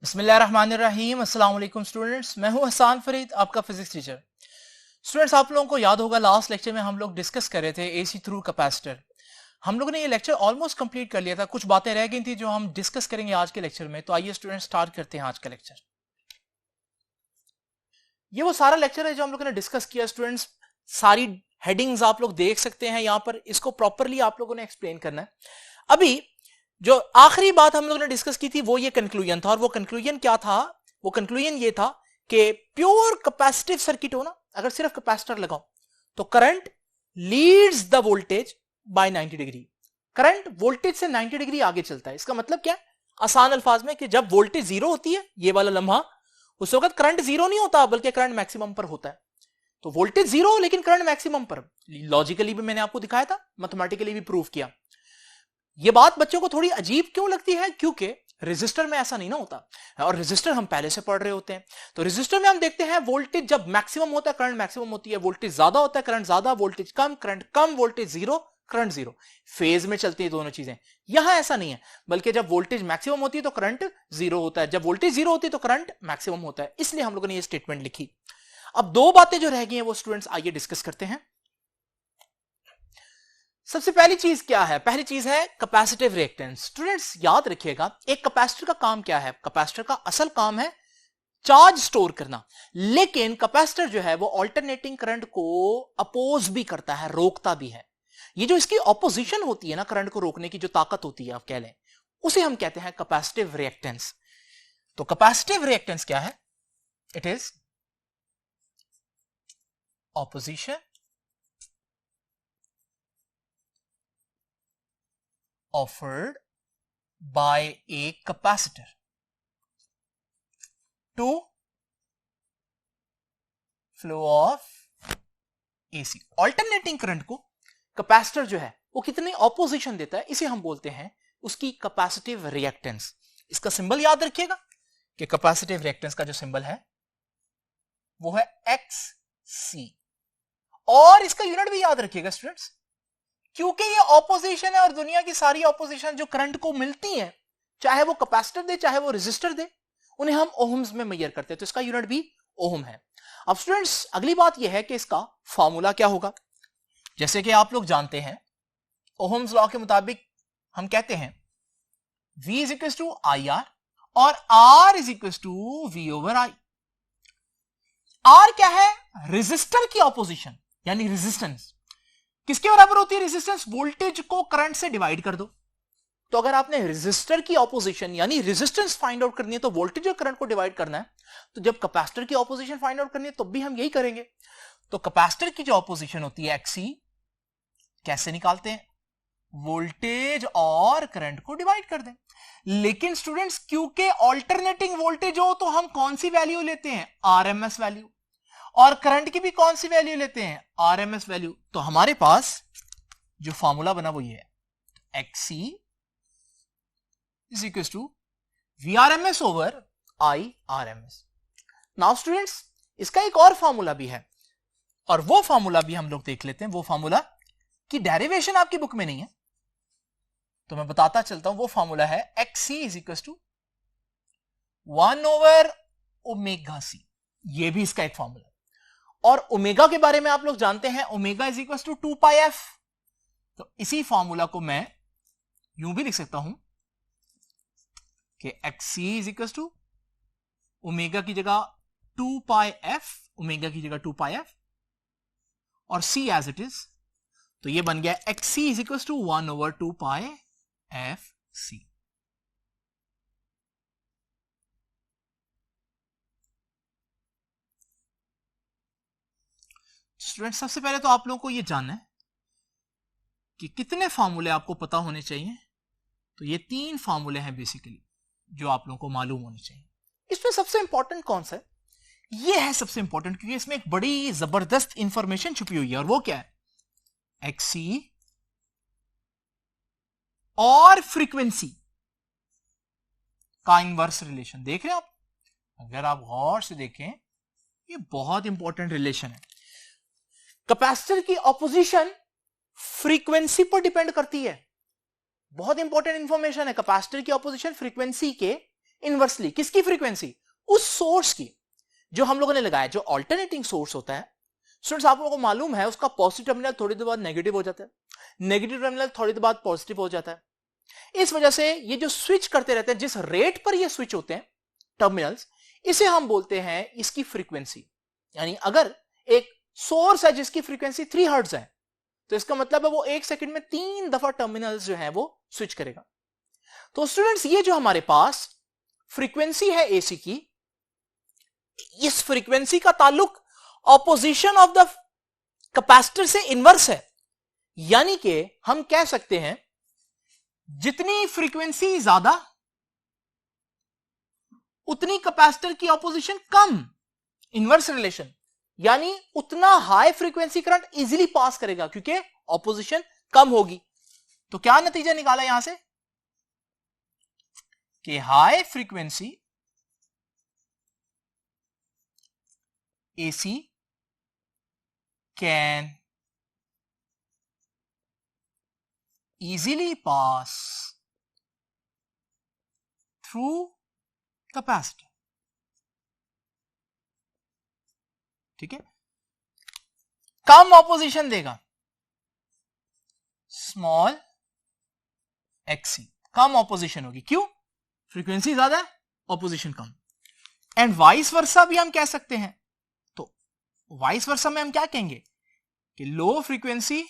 बिस्मिल्लाहिर्रहमानिर्रहीम। अस्सलाम वालेकुम स्टूडेंट्स, मैं हूं हसान फरीद, आपका फिजिक्स टीचर। स्टूडेंट्स, आप लोगों को याद होगा लास्ट लेक्चर में हम लोग डिस्कस कर रहे थे एसी थ्रू कैपेसिटर। हम लोगों ने ये लेक्चर ऑलमोस्ट कंप्लीट कर लिया था, कुछ बातें रह गई थी जो हम डिस्कस करेंगे आज के लेक्चर में। तो आइए स्टूडेंट्स स्टार्ट करते हैं आज का लेक्चर। ये वो सारा लेक्चर है जो हम लोगों ने डिस्कस किया स्टूडेंट्स। सारी हेडिंग्स आप लोग देख सकते हैं यहां पर, इसको प्रॉपरली आप लोगों ने एक्सप्लेन करना है। अभी जो आखिरी बात हम लोगों ने डिस्कस की थी वो ये कंक्लूजन था, और वो कंक्लूजन क्या था? वो कंक्लूजन ये था कि प्योर कैपेसिटिव सर्किट हो ना, अगर सिर्फ कैपेसिटर लगाओ तो current leads the voltage bye 90 degree. Current voltage से 90 डिग्री आगे चलता है। इसका मतलब क्या है? आसान अल्फाज में कि जब वोल्टेज जीरो होती है, ये वाला लम्हा, उस वक्त करंट जीरो नहीं होता बल्कि करंट मैक्सिमम पर होता है। तो वोल्टेज जीरो लेकिन करंट मैक्सिमम पर। लॉजिकली भी मैंने आपको दिखाया था, मैथमेटिकली भी प्रूव किया। ये बात बच्चों को थोड़ी अजीब क्यों लगती है? क्योंकि रेजिस्टर में ऐसा नहीं ना होता, और रेजिस्टर हम पहले से पढ़ रहे होते हैं। तो रेजिस्टर में हम देखते हैं वोल्टेज जब मैक्सिमम होता है करंट मैक्सिमम होती है, वोल्टेज ज्यादा होता है करंट ज्यादा, वोल्टेज कम करंट कम, voltage zero current zero. Phase में चलती है दोनों चीजें। यहां ऐसा नहीं है, बल्कि जब वोल्टेज मैक्सिमम होती है तो करंट जीरो होता है, जब वोल्टेज जीरो होती है तो करंट मैक्सिमम होता है। इसलिए हम लोगों ने ये स्टेटमेंट लिखी। अब दो बातें जो रह गई हैं वो स्टूडेंट्स आइए डिस्कस करते हैं। सबसे पहली चीज क्या है? पहली चीज है कैपेसिटिव रिएक्टेंस। स्टूडेंट्स याद रखिएगा, एक कैपेसिटर का काम क्या है? कैपेसिटर का असल काम है चार्ज स्टोर करना, लेकिन कैपेसिटर जो है वो अल्टरनेटिंग करंट को अपोज भी करता है, रोकता भी है। ये जो इसकी ऑपोजिशन होती है ना, करंट को रोकने की जो ताकत होती है आप कह लें, उसे हम कहते हैं कैपेसिटिव रिएक्टेंस। तो कैपेसिटिव रिएक्टेंस क्या है? It is opposition offered by a capacitor to flow of AC। Alternating current को कैपेसिटर जो है वो कितनी ऑपोजिशन देता है, इसे हम बोलते हैं उसकी कैपेसिटिव रिएक्टेंस। इसका सिंबल याद रखिएगा कि कैपेसिटिव रिएक्टेंस का जो सिंबल है वो है XC, और इसका यूनिट भी याद रखिएगा स्टूडेंट्स, क्योंकि ये ऑपोजिशन है और दुनिया की सारी ऑपोजिशन जो करंट को मिलती है, चाहे वो कैपेसिटर दे चाहे वो रेजिस्टर दे, उन्हें हम ओहम्स में मेजर करते हैं। तो इसका यूनिट भी ओहम है। अब स्टूडेंट्स अगली बात यह है कि इसका फॉर्मूला क्या होगा। जैसे कि आप लोग जानते हैं, ओहम्स लॉ के मुताबिक हम कहते हैं V is equal to IR और R is equal to V over I। R क्या है? रेजिस्टर की ऑपोजिशन, यानी रेजिस्टेंस। किसके बराबर होती है रेजिस्टेंस? वोल्टेज को करंट से डिवाइड कर दो। तो अगर आपने रेजिस्टर की ऑपोजिशन यानी रेजिस्टेंस फाइंड आउट करनी है तो वोल्टेज और करंट को डिवाइड करना है। तो जब कैपेसिटर की ऑपोजिशन फाइंड आउट करनी है तो भी हम यही करेंगे। तो कैपेसिटर की जो ऑपोजिशन होती है XC, कैसे निकालते हैं? वोल्टेज और करंट को डिवाइड कर दें। लेकिन स्टूडेंट्स क्योंकि ऑल्टरनेटिंग वोल्टेज हो तो हम कौन सी वैल्यू लेते हैं? RMS value. और करंट की भी कौन सी वैल्यू लेते हैं? RMS value. तो हमारे पास जो फॉर्मूला बना वो ये है, XC is equal to VRMS over IRMS। Now students इसका एक और फॉर्मूला भी है, और वो फॉर्मूला भी हम लोग देख लेते हैं। वो फॉर्मूला की डेरिवेशन आपकी बुक में नहीं है तो मैं बताता चलता हूं। वो फॉर्मूला है XC is equal to 1 over omega C। ये भी इसका एक फॉर्मूला। और ओमेगा के बारे में आप लोग जानते हैं, omega is equal to 2 pi f। तो इसी फॉर्मूला को मैं यूं भी लिख सकता हूं कि XC is equal to omega की जगह 2 पाई f, ओमेगा की जगह 2 पाई f, और C एज इट इज। तो ये बन गया XC is equal to 1 over 2 pi f C। Student सबसे पहले तो आप लोगों को यह जानना है कि कितने फार्मूले आपको पता होने चाहिए। तो ये 3 फार्मूले हैं बेसिकली जो आप लोगों को मालूम होने चाहिए। इसमें सबसे इंपॉर्टेंट कौन सा है? ये है सबसे इंपॉर्टेंट, क्योंकि इसमें एक बड़ी जबरदस्त इंफॉर्मेशन छुपी हुई है, और वो क्या है? XC और फ्रीक्वेंसी का इनवर्स रिलेशन। देख रहे हैं आप? अगर आप गौर से देखें ये बहुत इंपॉर्टेंट रिलेशन है। कैपेसिटर की ऑपोजिशन फ्रीक्वेंसी पर डिपेंड करती है। बहुत इंपॉर्टेंट इंफॉर्मेशन है। कैपेसिटर की ऑपोजिशन फ्रीक्वेंसी के इनवर्सली किसकी फ्रीक्वेंसी, उस सोर्स की जो हम लोगों ने लगाया, जो ऑल्टरनेटिंग सोर्स होता है स्टूडेंट्स आप लोगों को मालूम है उसका पॉजिटिव टर्मिनल थोड़ी देर बाद नेगेटिव हो जाता है, नेगेटिव टर्मिनल थोड़ी देर बाद पॉजिटिव हो जाता है। इस वजह से ये जो स्विच करते रहते हैं, जिस रेट पर ये स्विच होते हैं टर्मिनल्स, इसे हम बोलते हैं इसकी फ्रीक्वेंसी। यानी अगर एक सोर्स है जिसकी फ्रीक्वेंसी 3 हर्ट्ज है तो इसका मतलब है वो 1 सेकंड में 3 दफा टर्मिनल्स जो है वो स्विच करेगा। तो स्टूडेंट्स ये जो हमारे पास फ्रीक्वेंसी है एसी की, इस फ्रीक्वेंसी का ताल्लुक ऑपोजिशन ऑफ द कैपेसिटर से इनवर्स है। यानी कि हम कह सकते हैं जितनी फ्रीक्वेंसी ज्यादा उतनी कैपेसिटर की ऑपोजिशन कम, इनवर्स रिलेशन। यानी उतना high frequency current easily pass करेगा क्योंकि ऑपोजिशन कम होगी। तो क्या नतीजा निकाला यहां से कि high frequency AC can easily pass through capacitor। ठीक है, कम ऑपोजिशन देगा, स्मॉल एक्सी, कम ऑपोजिशन होगी। क्यों? फ्रीक्वेंसी ज्यादा है, opposition come. And vice versa भी हम कह सकते हैं। तो वाइस वर्सा में हम क्या कहेंगे कि low frequency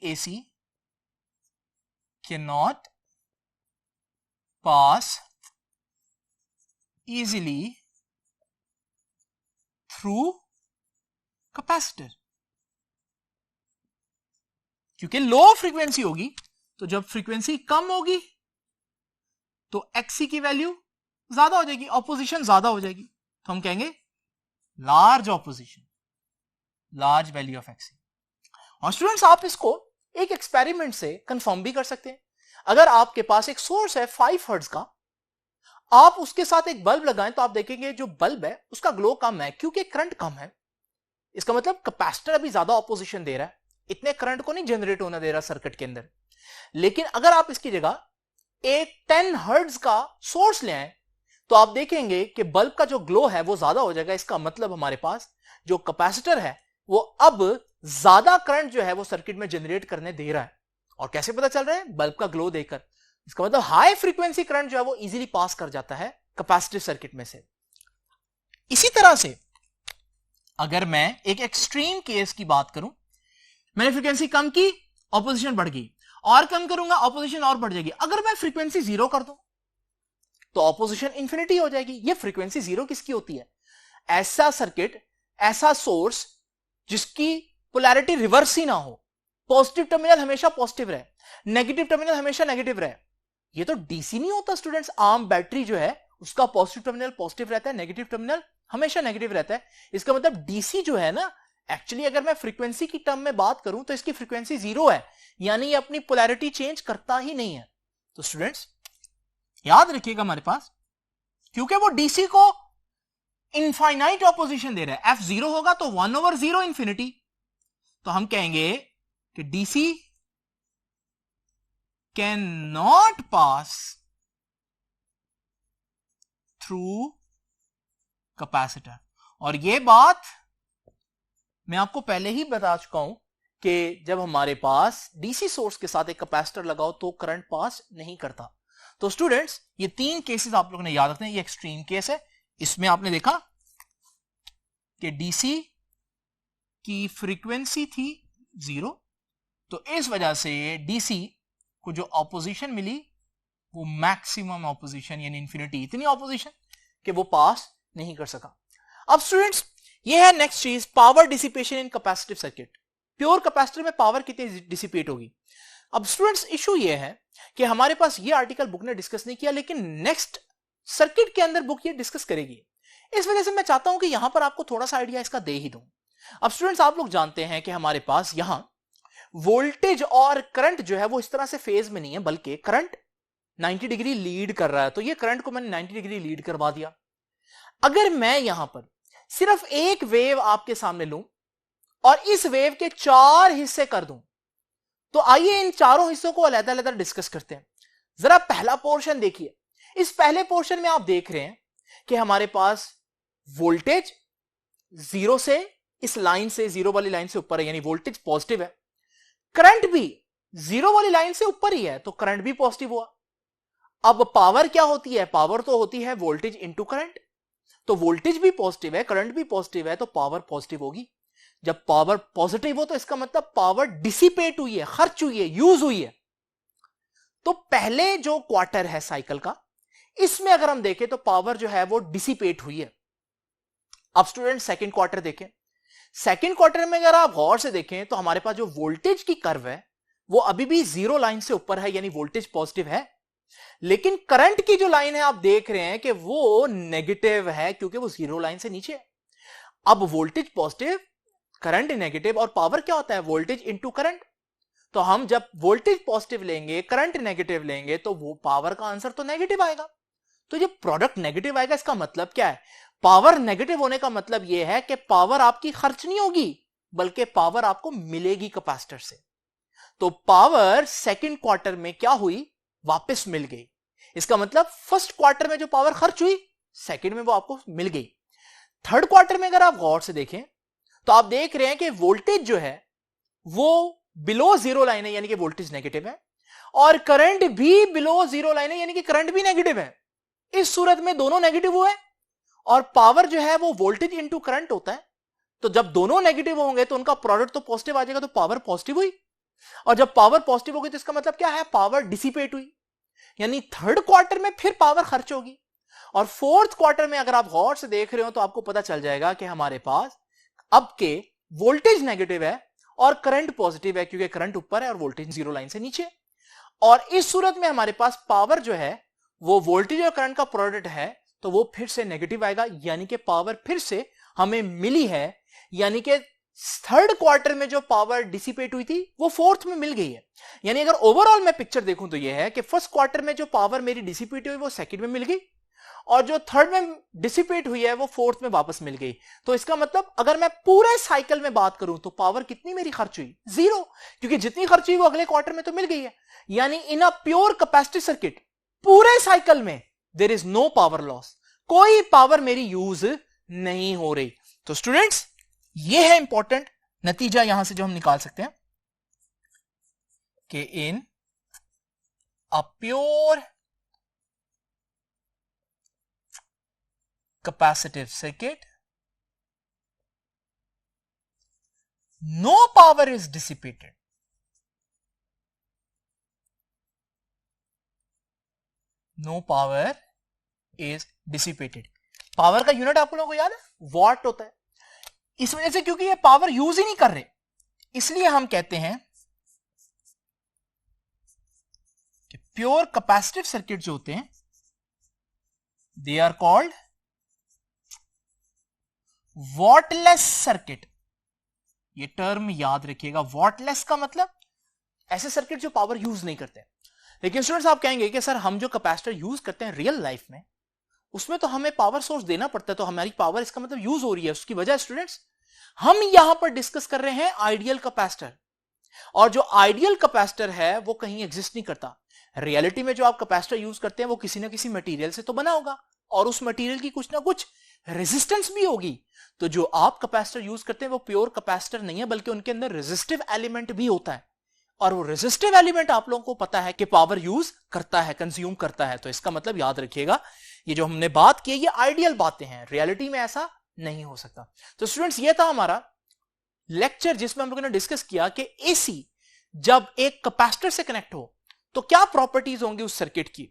AC cannot pass easily through capacitor। क्योंकि लो फ्रीक्वेंसी होगी तो जब फ्रीक्वेंसी कम होगी तो XC की वैल्यू ज्यादा हो जाएगी, ऑपोजिशन ज्यादा हो जाएगी। तो हम कहेंगे large opposition, large value of XC। और स्टूडेंट्स आप इसको एक एक्सपेरिमेंट से कंफर्म भी कर सकते हैं। अगर आपके पास एक सोर्स है 5 हर्ट्ज का, आप उसके साथ एक बल्ब लगाएं तो आप देखेंगे जो बल्ब है उसका ग्लो कम है क्योंकि करंट कम है। इसका मतलब कैपेसिटर अभी ज्यादा ऑपोजिशन दे रहा है, इतने करंट को नहीं जनरेट होना दे रहा सर्किट के अंदर। लेकिन अगर आप इसकी जगह एक 10 हर्ट्ज का सोर्स ले आए तो आप देखेंगे कि बल्ब का जो ग्लो है वो ज्यादा हो जाएगा। इसका मतलब हमारे पास जो कैपेसिटर है वो अब ज्यादा करंट जो है वो सर्किट में जनरेट करने दे रहा है। और कैसे पता चल रहा है? बल्ब का ग्लो देखकर। इसका मतलब हाई फ्रीक्वेंसी करंट जो है वो इजीली पास कर जाता है कैपेसिटिव सर्किट में से। इसी तरह से अगर मैं एक एक्सट्रीम केस की बात करूं, मैंने फ्रीक्वेंसी कम की, ऑपोजिशन बढ़ गई, और कम करूंगा ऑपोजिशन और बढ़ जाएगी। अगर मैं फ्रीक्वेंसी 0 कर दूं तो ऑपोजिशन इंफिनिटी हो जाएगी। ये फ्रीक्वेंसी 0 किसकी होती है? ऐसा सर्किट, ऐसा सोर्स जिसकी पोलैरिटी रिवर्स ही ना हो, पॉजिटिव टर्मिनल हमेशा पॉजिटिव रहे, नेगेटिव टर्मिनल हमेशा नेगेटिव रहे। ये तो डीसी नहीं होता स्टूडेंट्स। आम बैटरी जो है उसका पॉजिटिव टर्मिनल पॉजिटिव रहता है, नेगेटिव टर्मिनल हमेशा नेगेटिव रहता है। इसका मतलब डीसी जो है ना, एक्चुअली अगर मैं फ्रीक्वेंसी की टर्म में बात करूं तो इसकी फ्रीक्वेंसी 0 है, यानी ये अपनी पोलैरिटी चेंज करता ही नहीं है। तो स्टूडेंट्स याद रखिएगा हमारे पास, क्योंकि वो डीसी को इनफाइनाइट ऑपोजिशन दे रहा है, एफ 0 होगा तो 1/0 इंफिनिटी। तो हम कहेंगे कि DC can not pass through capacitor. और यह बात मैं आपको पहले ही बता चुका हूं कि जब हमारे पास डीसी सोर्स के साथ एक कैपेसिटर लगाओ तो करंट पास नहीं करता। तो स्टूडेंट्स ये 3 केसेस आप लोगों ने याद रखने हैं। ये एक्सट्रीम केस है, इसमें आपने देखा कि डीसी की फ्रीक्वेंसी थी 0, तो इस वजह से डीसी को जो ऑपोजिशन मिली वो मैक्सिमम ऑपोजिशन यानी इंफिनिटी, इतनी ऑपोजिशन कि वो पास नहीं कर सका। अब स्टूडेंट्स ये है नेक्स्ट चीज, power dissipation in capacitive circuit. Pure capacitor में पावर कितनी डिसिपेट होगी? अब स्टूडेंट्स इशू ये है कि हमारे पास ये आर्टिकल बुक ने डिस्कस नहीं किया, लेकिन नेक्स्ट सर्किट के अंदर बुक ये डिस्कस करेगी। इस वजह से मैं चाहता हूं कि यहां पर आपको थोड़ा सा आइडिया इसका दे ही दूं। अब स्टूडेंट्स आप लोग जानते हैं कि हमारे पास यहां वोल्टेज और करंट जो है वो इस तरह से फेज में नहीं है, बल्कि करंट 90 डिग्री लीड कर रहा है। तो ये करंट को मैंने 90 डिग्री लीड करवा दिया। अगर मैं यहां पर सिर्फ एक वेव आपके सामने लूं और इस वेव के 4 हिस्से कर दूं तो आइए इन चारों हिस्सों को अलग-अलग डिस्कस करते हैं। जरा पहला पोर्शन देखिए। इस पहले पोर्शन में आप देख रहे हैं कि हमारे पास वोल्टेज जीरो से, इस लाइन से, जीरो वाली लाइन से ऊपर है, यानी वोल्टेज पॉजिटिव है। करंट भी जीरो वाली लाइन से ऊपर ही है, तो करंट भी पॉजिटिव हुआ। अब पावर क्या होती है? पावर तो होती है वोल्टेज इंटू करंट। तो वोल्टेज भी पॉजिटिव है, करंट भी पॉजिटिव है, तो पावर पॉजिटिव होगी। जब पावर पॉजिटिव हो तो इसका मतलब पावर डिसिपेट हुई है, खर्च हुई है, यूज हुई है। तो पहले जो क्वार्टर है साइकिल का, इसमें अगर हम देखें तो पावर जो है वो डिसिपेट हुई है। अब स्टूडेंट सेकंड क्वार्टर देखें। सेकंड क्वार्टर में अगर आप गौर से देखें तो हमारे पास जो वोल्टेज की कर्व है वो अभी भी जीरो लाइन से ऊपर है, यानी वोल्टेज पॉजिटिव है। लेकिन करंट की जो लाइन है आप देख रहे हैं कि वो नेगेटिव है, क्योंकि वो जीरो लाइन से नीचे है। अब वोल्टेज पॉजिटिव, करंट नेगेटिव, और पावर क्या होता है? Voltage into current. तो हम जब वोल्टेज पॉजिटिव लेंगे, करंट नेगेटिव लेंगे, तो वो पावर का आंसर तो नेगेटिव आएगा। तो जब प्रोडक्ट नेगेटिव आएगा, इसका मतलब क्या है? पावर नेगेटिव होने का मतलब यह है कि पावर आपकी खर्च नहीं होगी, बल्कि पावर आपको मिलेगी कैपेसिटर से। तो पावर सेकंड क्वार्टर में क्या हुई? वापस मिल गई। इसका मतलब फर्स्ट क्वार्टर में जो पावर खर्च हुई, सेकंड में वो आपको मिल गई। थर्ड क्वार्टर में अगर आप गौर से देखें तो आप देख रहे हैं कि वोल्टेज जो है वो बिलो जीरो लाइन है, यानी कि वोल्टेज नेगेटिव है, और करंट भी बिलो जीरो लाइन है, यानी कि करंट भी नेगेटिव है। इस सूरत में दोनों नेगेटिव हुए, और पावर जो है वो वोल्टेज इंटू करंट होता है। तो जब दोनों नेगेटिव होंगे तो उनका प्रोडक्ट तो पॉजिटिव आ जाएगा, तो पावर पॉजिटिव हुई। और जब पावर पॉजिटिव होगी तो इसका मतलब क्या है? पावर डिसिपेट हुई, यानी थर्ड क्वार्टर में फिर पावर खर्च होगी। और फोर्थ क्वार्टर में अगर आप गौर से देख रहे हो तो आपको पता चल जाएगा कि हमारे पास अब के वोल्टेज नेगेटिव है और करंट पॉजिटिव है, क्योंकि करंट ऊपर है और वोल्टेज जीरो लाइन से नीचे। और इस सूरत में हमारे पास पावर जो है वो वोल्टेज और करंट का प्रोडक्ट है, तो वो फिर से नेगेटिव आएगा, यानी कि पावर फिर से हमें मिली है। यानी कि थर्ड क्वार्टर में जो पावर डिसिपेट हुई थी वो फोर्थ में मिल गई है। यानी अगर ओवरऑल मैं पिक्चर देखूं तो यह है कि फर्स्ट क्वार्टर में जो पावर मेरी डिसिपेट हुई वो सेकंड में मिल गई, और जो थर्ड में डिसिपेट हुई है वो फोर्थ में वापस मिल गई। तो इसका मतलब अगर मैं पूरे साइकिल में बात करूं तो पावर कितनी मेरी खर्च हुई? जीरो, क्योंकि जितनी खर्च हुई वो अगले क्वार्टर में तो मिल गई है। यानी in a pure capacitive circuit पूरे साइकिल में there is no power loss, कोई पावर मेरी यूज नहीं हो रही। तो स्टूडेंट्स ये है इंपॉर्टेंट नतीजा यहां से जो हम निकाल सकते हैं कि in a pure capacitive circuit, no power is dissipated. No power is dissipated. Power का यूनिट आप लोगों को याद है? वॉट होता है। इस वजह से क्योंकि ये पावर यूज ही नहीं कर रहे, इसलिए हम कहते हैं कि प्योर कैपेसिटिव सर्किट जो होते हैं they are called wattless circuit. ये टर्म याद रखिएगा, वॉटलेस का मतलब ऐसे सर्किट जो पावर यूज नहीं करते। लेकिन स्टूडेंट्स आप कहेंगे कि सर हम जो कैपेसिटर यूज करते हैं रियल लाइफ में उसमें तो हमें पावर सोर्स देना पड़ता है, तो हमारी पावर इसका मतलब यूज हो रही है। उसकी वजह स्टूडेंट्स हम यहां पर डिस्कस कर रहे हैं आइडियल कैपेसिटर, और जो आइडियल कैपेसिटर है वो कहीं एग्जिस्ट नहीं करता। रियलिटी में जो आप कैपेसिटर यूज करते हैं वो किसी ना किसी मटेरियल से तो बना होगा, और उस मटेरियल की कुछ ना कुछ रेजिस्टेंस भी होगी। तो जो आप कैपेसिटर यूज करते हैं वो प्योर कैपेसिटर नहीं है, बल्कि उनके अंदर रेजिस्टिव एलिमेंट भी होता है, और वो रेजिस्टिव एलिमेंट आप लोगों को पता है कि पावर यूज करता है, कंज्यूम करता है। तो इसका मतलब याद रखिएगा ये जो हमने बात की ये आइडियल बातें हैं, रियलिटी में ऐसा नहीं हो सकता। तो स्टूडेंट्स ये था हमारा लेक्चर जिसमें हम लोगों ने डिस्कस किया कि एसी जब एक कैपेसिटर से कनेक्ट हो तो क्या प्रॉपर्टीज होंगी उस सर्किट की,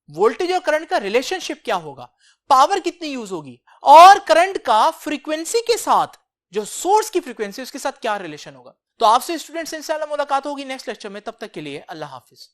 वोल्टेज और करंट का रिलेशनशिप क्या होगा, पावर कितनी यूज होगी, और करंट का फ्रीक्वेंसी के साथ जो सोर्स की फ्रीक्वेंसी उसके साथ क्या रिलेशन होगा। तो आपसे स्टूडेंट्स इंशाल्लाह मुलाकात होगी नेक्स्ट लेक्चर में। तब तक के लिए अल्लाह हाफिज।